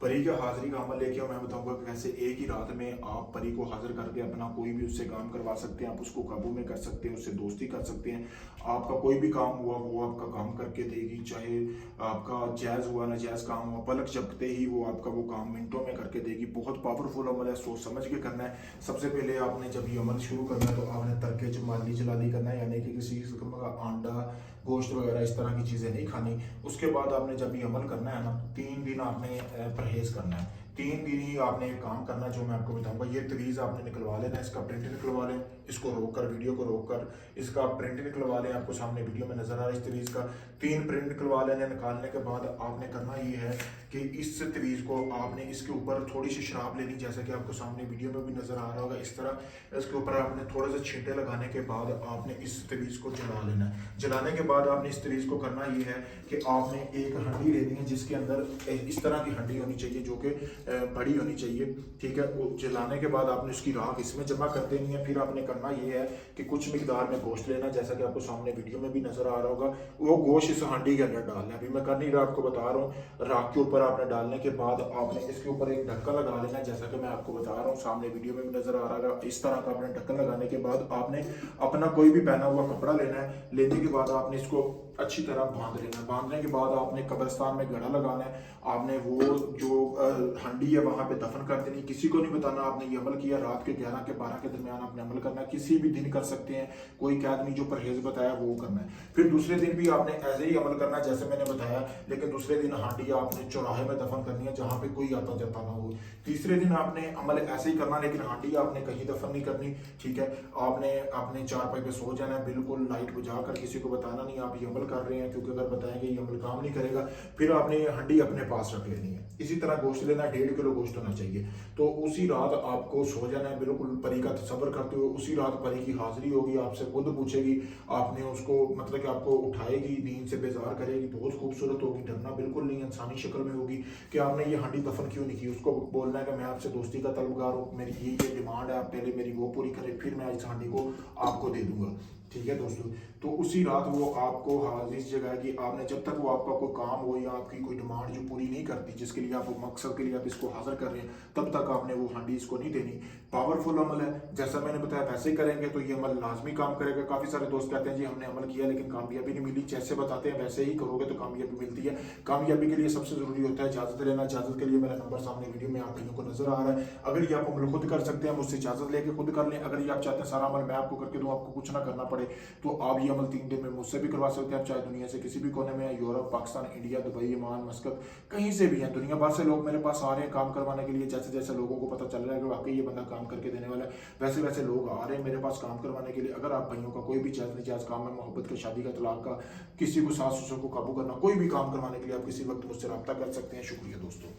परी का हाजिरी का अमल लेके मैं बताऊंगा कि कैसे एक ही रात में आप परी को हाजिर करके अपना कोई भी उससे काम करवा सकते हैं। आप उसको काबू में कर सकते हैं, उससे दोस्ती कर सकते हैं। आपका कोई भी काम हुआ वो आपका काम करके देगी, चाहे आपका जायज़ हुआ ना जायज़ काम हुआ, पलक झपकते ही वो आपका वो काम मिनटों में करके देगी। बहुत पावरफुल अमल है, सोच समझ के करना है। सबसे पहले आपने जब ये अमल शुरू करना है तो आपने तरके जमाली जलाली करना है, यानी कि किसी किस्म का अंडा गोश्त वगैरह इस तरह की चीज़ें नहीं खानी। उसके बाद आपने जब ये अमल करना है ना, 3 दिन आपने परहेज़ करना है। 3 दिन ही आपने एक काम करना है जो मैं आपको बताऊंगा। ये तवीज़ आपने निकलवा लेना, इसका प्रिंट निकलवा लें, इसको रोक कर वीडियो को रोक कर इसका प्रिंट निकलवा लें। आपको सामने वीडियो में नजर आ रहा है इस तवीज़ का 3 प्रिंट निकलवा लेने। निकालने के बाद आपने करना ये है कि इस तवीज़ को आपने इसके ऊपर थोड़ी सी शराब लेनी, जैसा कि आपको सामने वीडियो में भी नजर आ रहा होगा। इस तरह इसके ऊपर आपने थोड़े से छींटे लगाने के बाद आपने इस तवीज़ को जला लेना है। जलाने के बाद आपने इस तवीज़ को करना ये है कि आपने एक हंडी लेनी है जिसके अंदर इस तरह की हंडी होनी चाहिए जो कि बड़ी होनी चाहिए। ठीक है, वो जलाने के बाद आपने उसकी राख इसमें जमा कर देनी है। फिर आपने करना ये है कि कुछ मिकदार में गोश्त लेना, जैसा कि आपको सामने वीडियो में भी नजर आ रहा होगा। वो गोश्त इस हांडी के अंदर डालना है। अभी मैं कर नहीं रहा, आपको बता रहा हूँ। राख के ऊपर आपने डालने के बाद आपने इसके ऊपर एक ढक्कन लगा लेना, जैसा कि मैं आपको बता रहा हूँ। सामने वीडियो में भी नजर आ रहा है। इस तरह का आपने ढक्कन लगाने के बाद आपने अपना कोई भी पहना हुआ कपड़ा लेना है। लेने के बाद आपने इसको अच्छी तरह बांध लेना। बांधने के बाद आपने कब्रिस्तान में गड़ा लगाना है। आपने वो जो हंडी है वहां पे दफन कर देनी। किसी को नहीं बताना आपने ये अमल किया। रात के 11 के 12 के दरमियान आपने अमल करना है। किसी भी दिन कर सकते हैं, कोई कैद नहीं। जो परहेज बताया वो करना है। फिर दूसरे दिन भी आपने ऐसे ही अमल करना है जैसे मैंने बताया, लेकिन दूसरे दिन हांडी आपने चौराहे में दफन करनी है जहां पे कोई आता जाता ना हो। तीसरे दिन आपने अमल ऐसे ही करना, लेकिन हांडी आपने कहीं दफन नहीं करनी। ठीक है, आपने अपने चारपाई पे सो जाना है, बिल्कुल लाइट बुझा कर। किसी को बताना नहीं आप ये अमल कर रहे हैं, क्योंकि अगर बताएंगे ये अमल काम नहीं करेगा। फिर आपने ये हंडी अपने पास रख लेनी है। इसी तरह गोश्त लेना, 1.5 किलो गोश्त होना चाहिए। तो उसी रात आपको सो जाना है, बिल्कुल परी का तसव्वुर करते हुए। उसी रात परी की हाजिरी होगी, आपसे खुद पूछेगी। आपने उसको मतलब कि आपको उठाएगी, नींद से बेजार करेगी, बहुत खूबसूरत होगी। डरना बिल्कुल नहीं, इंसानी शक्ल में होगी कि आपने ये हंडी दफन क्यों नहीं की। उसको बोलना है कि मैं आपसे दोस्ती का तलबगार हूँ, मेरी ये डिमांड है, आप पहले मेरी वो पूरी करें, फिर मैं इस हंडी को आपको दे दूंगा। ठीक है दोस्तों, तो उसी रात वो आपको हाजिर जगाएगी। आपने जब तक वो आपका कोई काम हो या आपकी कोई डिमांड जो पूरी नहीं करती, जिसके लिए आप मकसद के लिए आप इसको हाजिर कर रहे हैं, तब तक आपने वो हांडी इसको नहीं देनी। पावरफुल अमल है, जैसा मैंने बताया वैसे ही करेंगे तो ये अमल लाजमी काम करेगा। काफी सारे दोस्त कहते हैं जी हमने अमल किया लेकिन कामयाबी नहीं मिली। जैसे बताते हैं वैसे ही करोगे तो कामयाबी मिलती है। कामयाबी के लिए सबसे जरूरी होता है इजाजत लेना। इजाजत के लिए मेरा नंबर सामने वीडियो में आप लोगों को नजर आ रहा है। अगर ये आप अमल खुद कर सकते हैं, मुझसे इजाजत लेके खुद कर लें। अगर ये आप चाहते हैं सारा अमल मैं आपको करके दूं, आपको कुछ ना करना पड़े, तो आप ये अमल 3 दिन में मुझसे भी करवा सकते हैं। आप चाहे दुनिया से किसी भी कोने में, Europe, Pakistan, India, Dubai, Oman, मस्कत, कहीं से भी हैं। दुनिया भर से लोग मेरे पास आ रहे हैं काम करवाने के लिए। जैसे जैसे लोगों को पता चल रहा है कि वाकई ये बंदा काम करके देने वाला है, वैसे वैसे लोग आ रहे हैं मेरे पास काम करवाने के लिए। अगर आप भाइयों का कोई भी जायज नाजायज काम है, मोहब्बत का, शादी का, तलाक का, किसी को सास ससुर को काबू करना, कोई भी काम करवाने के लिए आप किसी वक्त मुझसे रब्ता कर सकते हैं। शुक्रिया दोस्तों।